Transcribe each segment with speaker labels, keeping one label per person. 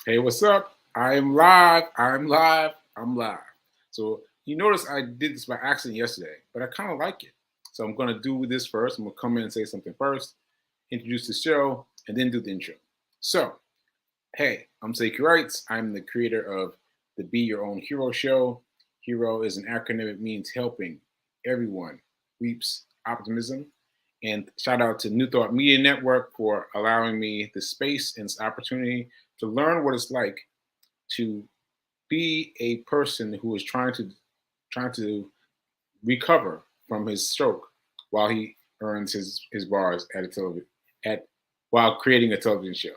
Speaker 1: Hey, what's up? I'm live. I'm live. I'm live. So you notice I did this by accident yesterday, but I kind of like it. So I'm going to do this first. I'm going to come in and say something first, introduce the show, and then do the intro. So, hey, I'm Seiki Wrights. I'm the creator of the Be Your Own Hero show. Hero is an acronym. It means helping everyone reaps optimism. And shout out to New Thought Media Network for allowing me the space and this opportunity to learn what it's like to be a person who is trying to recover from his stroke while he earns his bars at a television at while creating a television show.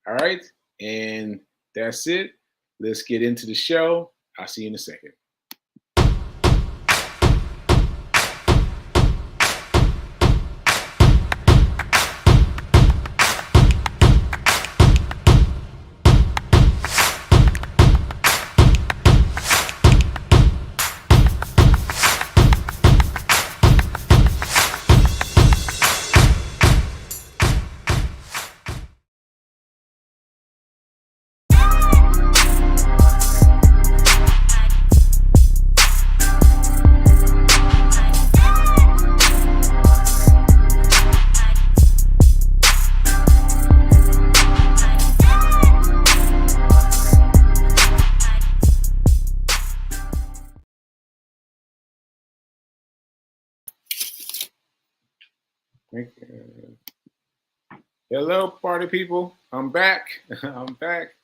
Speaker 1: All right, and that's it. Let's get into the show. I'll see you in a second. Hello, party people. I'm back. I'm back.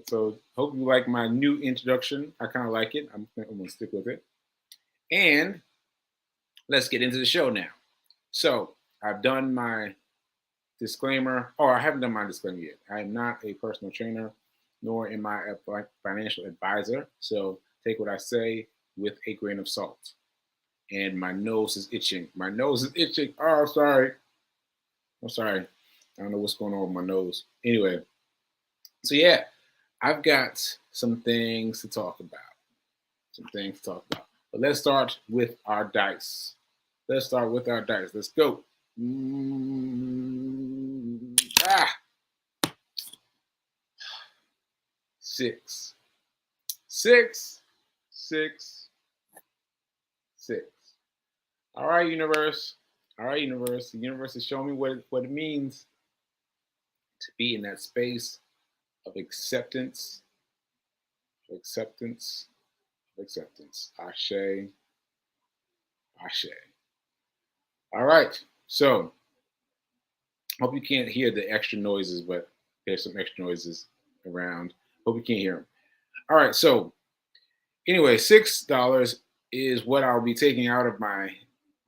Speaker 1: So hope you like my new introduction. I kind of like it. I'm gonna stick with it. And let's get into the show now. So I've done my disclaimer. Oh, I haven't done my disclaimer yet. I am not a personal trainer, nor am I a financial advisor. So take what I say with a grain of salt. And my nose is itching. My nose is itching. Oh, sorry. I'm sorry. I don't know what's going on with my nose. Anyway, so yeah, I've got some things to talk about. Some things to talk about. But let's start with our dice. Let's start with our dice. Let's go. Ah, 6, 6, 6, 6. All right, universe. All right, universe. The universe is showing me what it means to be in that space of acceptance, acceptance, acceptance. Ashe, ashe. All right. So, hope you can't hear the extra noises, but there's some extra noises around. Hope you can't hear them. All right. So, anyway, $6 is what I'll be taking out of my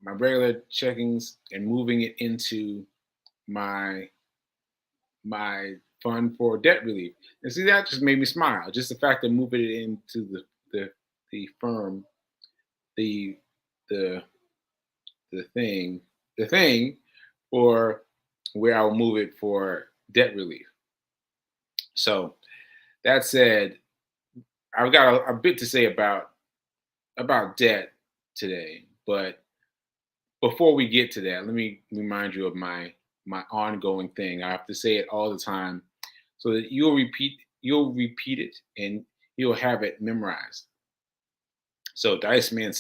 Speaker 1: regular checkings and moving it into my fund for debt relief. And see, that just made me smile. Just the fact of moving it into the firm, the the the thing for where I'll move it for debt relief. So that said, I've got a bit to say about debt today, but before we get to that, let me remind you of my ongoing thing. I have to say it all the time so that you'll repeat it and you'll have it memorized. So the Dice Man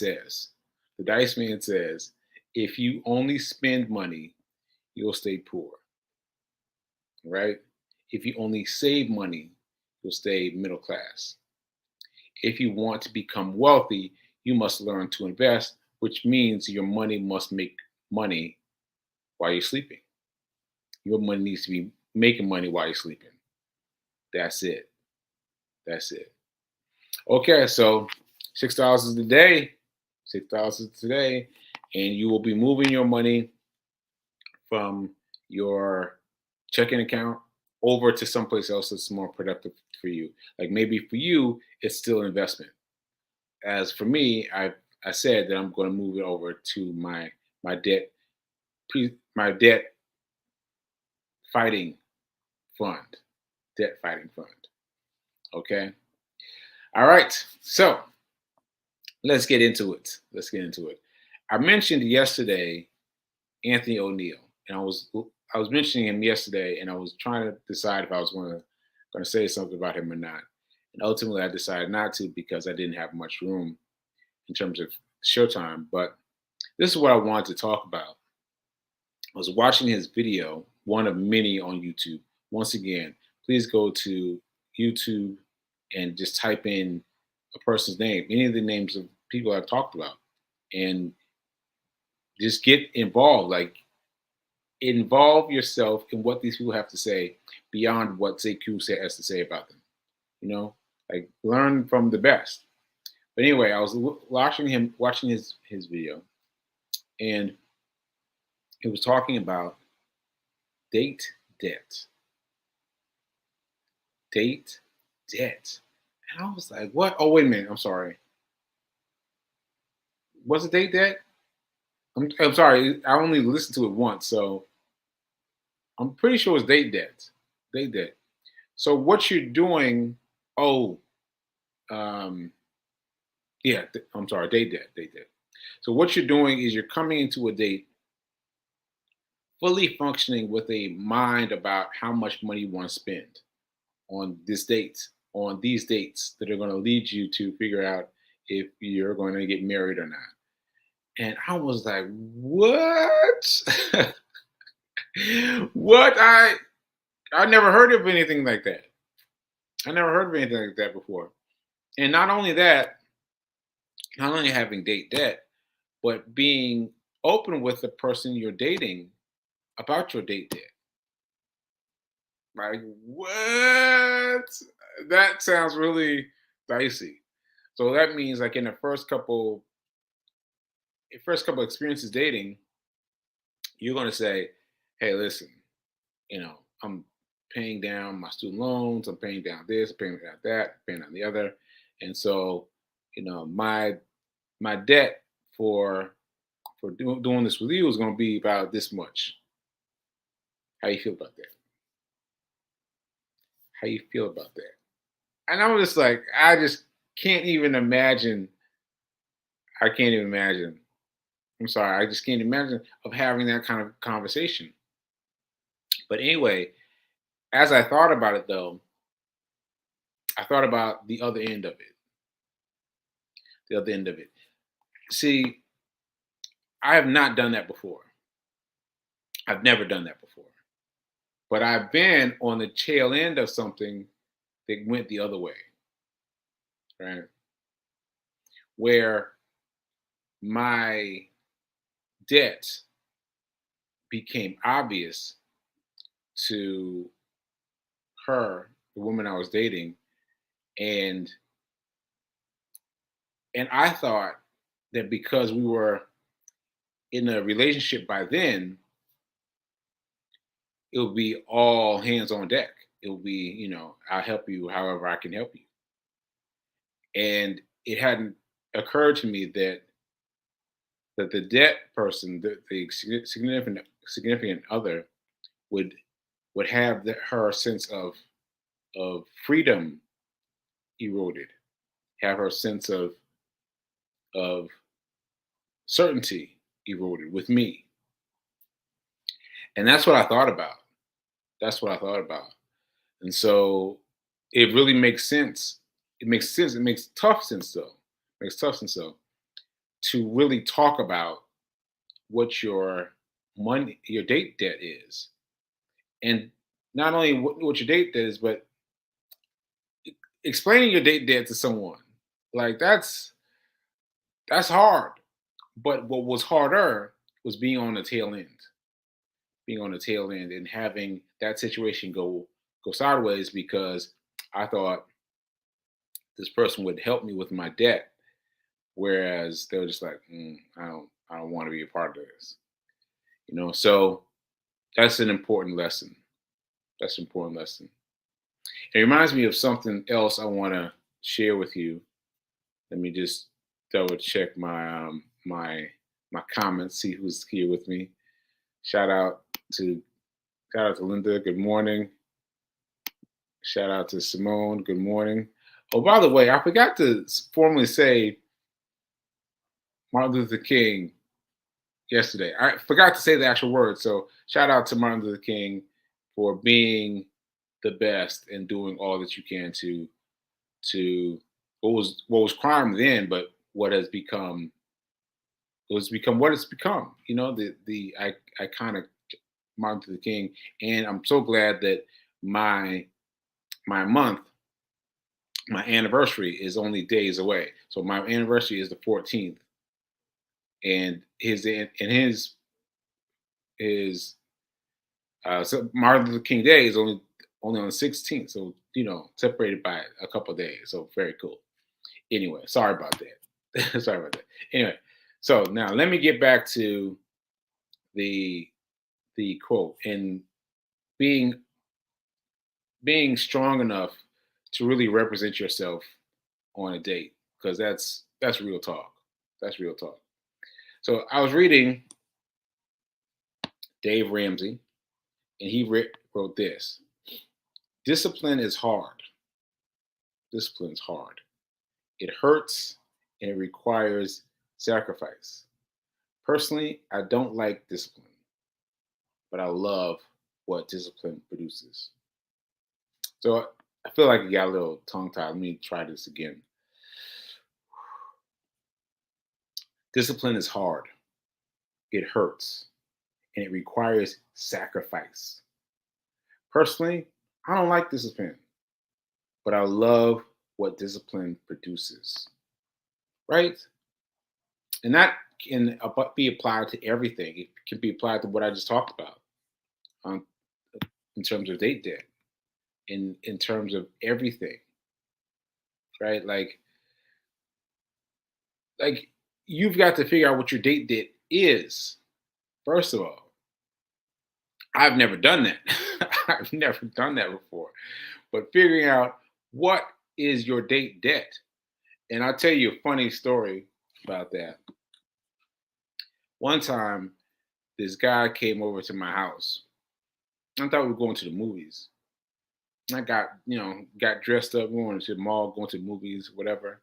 Speaker 1: says, if you only spend money, you'll stay poor, right? If you only save money, you'll stay middle class. If you want to become wealthy, you must learn to invest, which means your money must make money while you're sleeping. Your money needs to be making money while you're sleeping. That's it. That's it. Okay, so $6 a day, $6 today, and you will be moving your money from your checking account over to someplace else that's more productive for you. Like maybe for you, it's still investment. As for me, I said that I'm going to move it over to my debt my debt fighting fund, debt fighting fund. Okay. All right. So let's get into it. Let's get into it. I mentioned yesterday Anthony O'Neill, and I was mentioning him yesterday, and I was trying to decide if I was going to going to say something about him or not. And ultimately, I decided not to because I didn't have much room in terms of showtime. But this is what I wanted to talk about. I was watching his video, one of many on YouTube. Once again, please go to YouTube and just type in a person's name, any of the names of people I've talked about, and just get involved. Like, involve yourself in what these people have to say beyond what ZQ has to say about them. You know, like learn from the best. But anyway, I was watching his video, and he was talking about date debt, date debt, and I was like, "What? Oh, wait a minute. I'm sorry. Was it date debt? I'm sorry. I only listened to it once, so I'm pretty sure it's date debt. Date debt. So what you're doing? Oh, um, yeah. I'm sorry. Date debt. Date debt. So what you're doing is you're coming into a date fully functioning with a mind about how much money you want to spend on this date, on these dates that are going to lead you to figure out if you're going to get married or not. And I was like, what? What? I never heard of anything like that. I never heard of anything like that before. And not only that, not only having date debt, but being open with the person you're dating about your date debt. Like, what? That sounds really dicey. So that means like in the first couple experiences dating, you're gonna say, hey, listen, I'm paying down my student loans, I'm paying down this, I'm paying down that, paying down the other. And so, my debt for doing this with you is gonna be about this much. How you feel about that? How you feel about that? And I'm just like, I just can't even imagine. I can't even imagine. I'm sorry, I just can't imagine of having that kind of conversation. But anyway, as I thought about it though, I thought about the other end of it. The other end of it. See, I have not done that before. I've never done that before. But I've been on the tail end of something that went the other way, right? Where my debt became obvious to her, the woman I was dating, and I thought that because we were in a relationship by then, it would be all hands on deck. It would be, I'll help you however I can help you. And it hadn't occurred to me that the debt person, the significant other, would have her sense of freedom eroded, have her sense of certainty eroded with me. And that's what I thought about. That's what I thought about. And so it really makes sense. It makes sense. It makes tough sense though. It makes tough sense though to really talk about what your date debt is, and not only what your date debt is, but explaining your date debt to someone. Like that's hard. But what was harder was being on the tail end, and having that situation go sideways because I thought this person would help me with my debt, whereas they were just like, I don't want to be a part of this. So that's an important lesson. That's an important lesson. It reminds me of something else I want to share with you. Let me just double check my comments, see who's here with me. Shout out to shout out to Linda. Good morning. Shout out to Simone. Good morning. Oh, by the way, I forgot to formally say Martin Luther King yesterday. I forgot to say the actual words. So shout out to Martin Luther King for being the best and doing all that you can to what was crime then, but what has become what it's become. The iconic Martin Luther King, and I'm so glad that my my month, my anniversary is only days away. So my anniversary is the 14th, and his so Martin Luther King Day is only on the 16th. So separated by a couple of days. So very cool. Anyway, sorry about that. Sorry about that. Anyway, so now let me get back to the quote and being being strong enough to really represent yourself on a date, because that's real talk. That's real talk. So I was reading Dave Ramsey, and he wrote this: discipline is hard. Discipline is hard. It hurts and it requires sacrifice. Personally, I don't like discipline, but I love what discipline produces. So I feel like you got a little tongue tied. Let me try this again. Discipline is hard. It hurts and it requires sacrifice. Personally, I don't like discipline, but I love what discipline produces. Right? And that can be applied to everything. It can be applied to what I just talked about, um, in terms of date debt, in terms of everything, right? Like you've got to figure out what your date debt is. First of all, I've never done that. I've never done that before. But figuring out what is your date debt. And I'll tell you a funny story about that. One time, this guy came over to my house. I thought we were going to the movies. I got dressed up, going to the mall, going to the movies, whatever.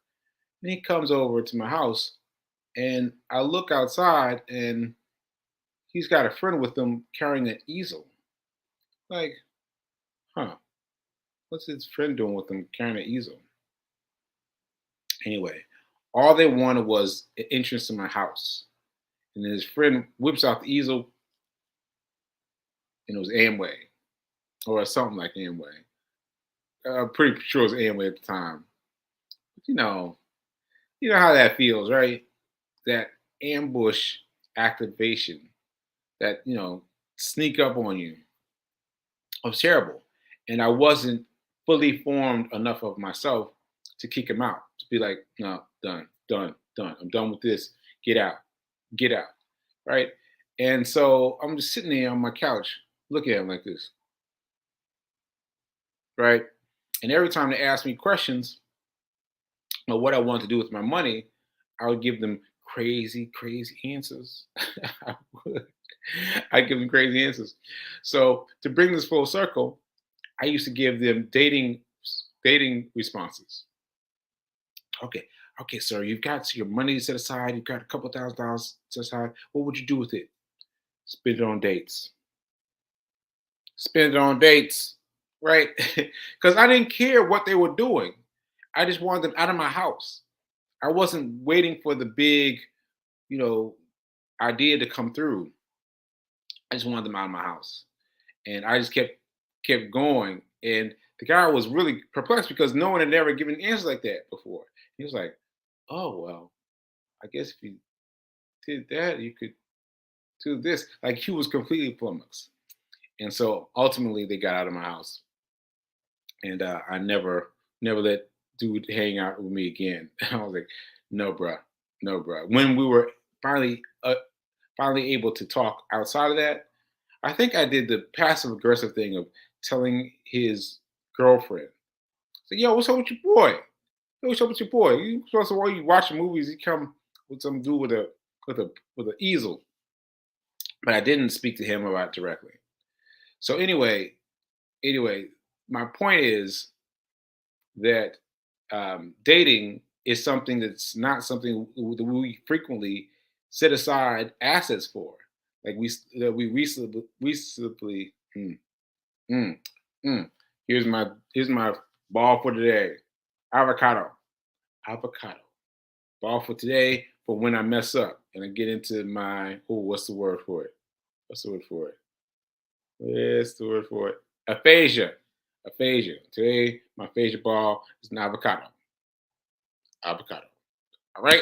Speaker 1: And he comes over to my house, and I look outside, and he's got a friend with him carrying an easel. Like, huh? What's his friend doing with him carrying an easel? Anyway, all they wanted was an entrance to my house. And then his friend whips out the easel, and it was Amway or something like Amway. I'm pretty sure it was Amway at the time. But you know how that feels, right? That ambush activation, that sneak up on you. It was terrible, and I wasn't fully formed enough of myself to kick him out. To be like, no, done, done, done. I'm done with this. Get out, get out, right? And so I'm just sitting there on my couch, looking at him like this, right? And every time they ask me questions or what I want to do with my money, I would give them crazy, crazy answers. I would. I give them crazy answers. So to bring this full circle, I used to give them dating responses. Okay, okay, sir, you've got your money set aside. You've got a couple $1,000 set aside. What would you do with it? Spend it on dates. Spend it on dates, right? Because I didn't care what they were doing. I just wanted them out of my house. I wasn't waiting for the big, you know, idea to come through. I just wanted them out of my house, and I just kept going. And the guy was really perplexed because no one had ever given answers like that before. He was like, "Oh well, I guess if you did that, you could do this." Like he was completely flummoxed. And so ultimately, they got out of my house, and I never let dude hang out with me again. I was like, "No, bruh, no, bruh." When we were finally able to talk outside of that, I think I did the passive aggressive thing of telling his girlfriend, "So, yo, what's up with your boy? Yo, what's up with your boy? You supposed to while you watching movies, you come with some dude with an easel." But I didn't speak to him about it directly. So anyway, my point is that dating is something that's not something that we frequently set aside assets for. Like we recently, mm, mm, mm. Here's my ball for today. Avocado. Avocado. Ball for today for when I mess up and I get into my what's the word for it? What's the word for it? What's the word for it? Aphasia. Aphasia. Today my aphasia ball is an avocado. Avocado. All right.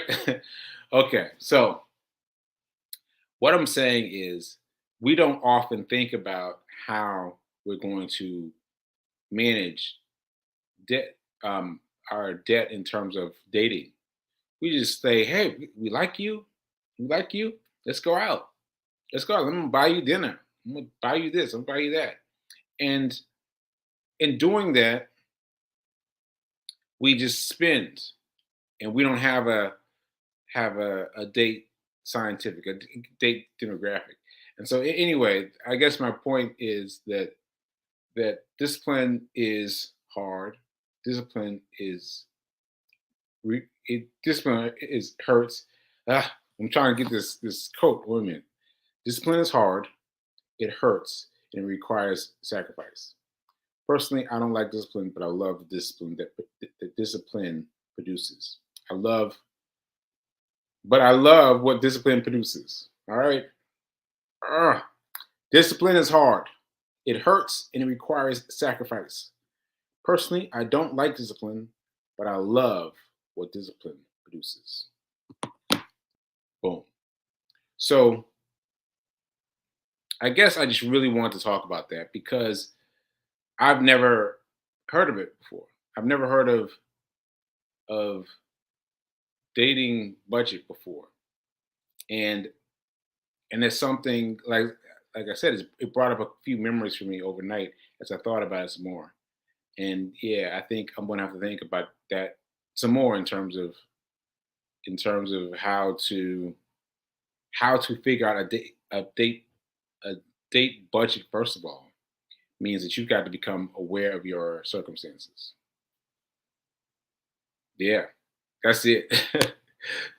Speaker 1: Okay. So what I'm saying is we don't often think about how we're going to manage debt, our debt in terms of dating. We just say, hey, we like you. We like you. Let's go out. Let's go out. I'm gonna buy you dinner. I'm gonna buy you this. I'm gonna buy you that. And in doing that, we just spend, and we don't have a date scientific, date demographic. And so, anyway, I guess my point is that discipline is hard. Discipline is discipline is hurts. I'm trying to get this quote. Wait a minute. Discipline is hard. It hurts and it requires sacrifice. Personally, I don't like discipline, but I love the discipline that discipline produces. I love, but I love what discipline produces. All right. Ugh. Discipline is hard. It hurts and it requires sacrifice. Personally, I don't like discipline, but I love what discipline produces. Boom. So I guess I just really want to talk about that because I've never heard of it before. I've never heard of dating budget before, and it's something like I said, it brought up a few memories for me overnight as I thought about it some more. And yeah, I think I'm gonna have to think about that some more in terms of how to figure out a date budget. First of all, means that you've got to become aware of your circumstances. Yeah, that's it.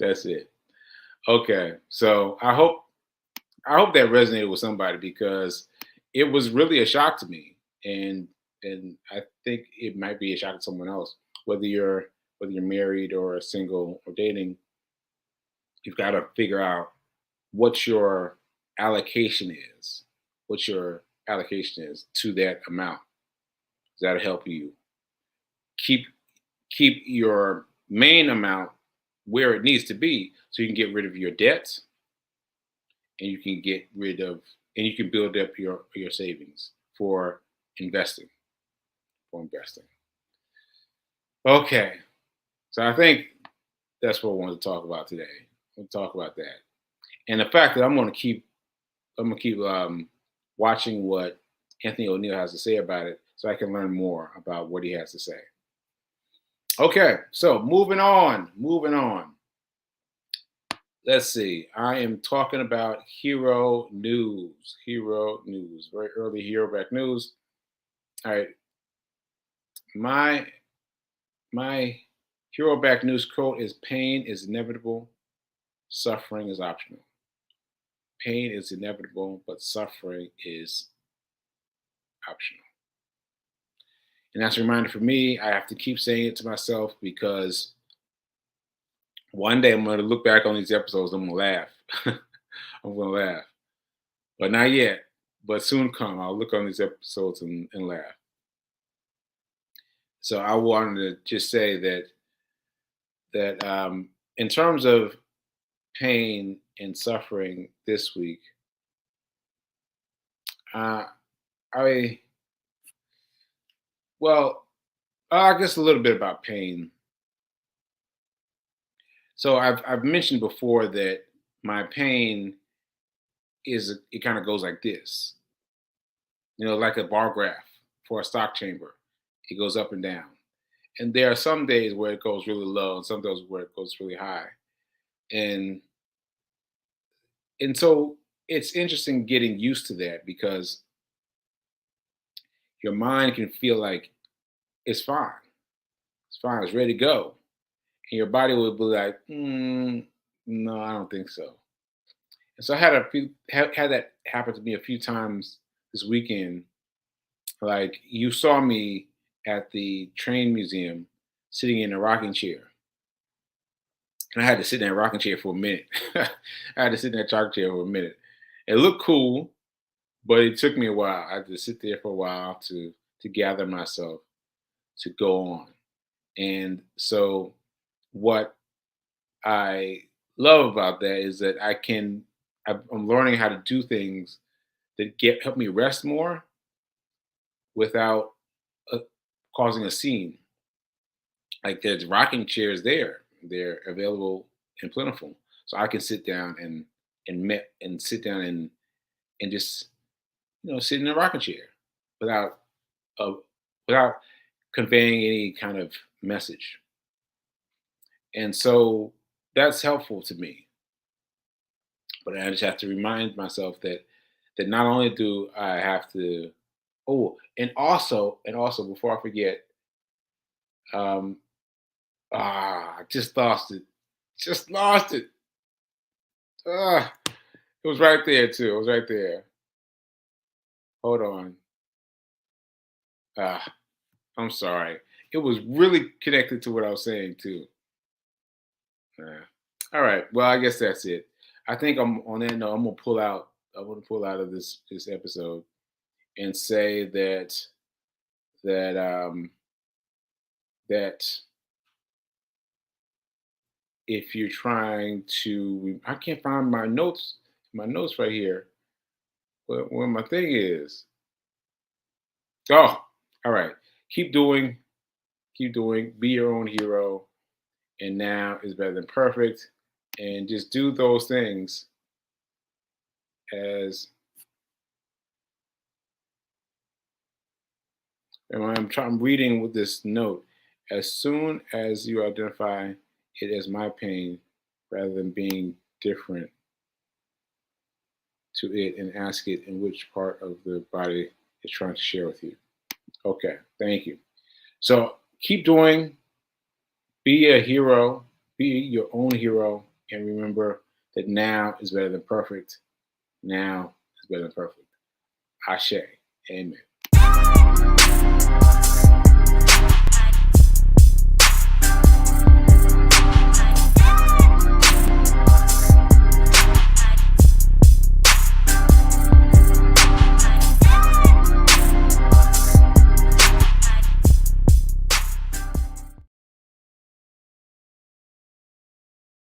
Speaker 1: That's it. Okay, so I hope that resonated with somebody because it was really a shock to me, and I think it might be a shock to someone else. Whether you're married or single or dating, you've got to figure out what your allocation is. What your allocation is to that amount. That'll help you keep keep your main amount where it needs to be, so you can get rid of your debts and you can get rid of and you can build up your savings for investing investing. Okay, so I think that's what I wanted to talk about today. We'll talk about that, and the fact that I'm gonna keep watching what Anthony O'Neill has to say about it, so I can learn more about what he has to say. Okay, so moving on, moving on. Let's see. I am talking about hero news. Hero news. Very early hero back news. All right. My my hero back news quote is pain is inevitable, suffering is optional. Pain is inevitable, but suffering is optional. And that's a reminder for me. I have to keep saying it to myself because one day I'm going to look back on these episodes. I'm going to laugh. I'm going to laugh, but not yet. But soon come. I'll look on these episodes and laugh. So I wanted to just say that in terms of pain and suffering this week, uh, I well, I guess a little bit about pain. So I've mentioned before that my pain it kind of goes like this, like a bar graph for a stock chamber. It goes up and down, and there are some days where it goes really low, and some days where it goes really high, and so it's interesting getting used to that because your mind can feel like it's fine, it's fine, it's ready to go, and your body will be like, no, I don't think so. And so I had that happen to me a few times this weekend, Like you saw me at the train museum sitting in a rocking chair. And I had to sit in that rocking chair for a minute. I had to sit in that rocking chair for a minute. It looked cool, but it took me a while. I had to sit there for a while to gather myself to go on. And so what I love about that is that I'm learning how to do things that get help me rest more without uh, causing a scene. Like there's rocking chairs there; they're available and plentiful, so I can sit down and sit down and just sit in a rocking chair without uh, without conveying any kind of message. And so that's helpful to me. But I just have to remind myself that not only do I have to, and also before I forget, um I just lost it. Just lost it. Ah, it was right there too. It was right there. Hold on. Ah, I'm sorry. It was really connected to what I was saying too. Uh, all right. Well, I guess that's it. I think I'm on that note. I'm gonna pull out. I want to pull out of this episode and say that that if you're trying to, I can't find my notes right here. Where my thing is. Oh, all right. Keep doing, keep doing. Be your own hero, and now is better than perfect. And just do those things as and I'm reading with this note. As soon as you identify it as my pain, rather than being different to it, and ask it in which part of the body it's trying to share with you. Okay, thank you. So keep doing. Be a hero. Be your own hero, and remember that now is better than perfect. Now is better than perfect. Ashe. Amen.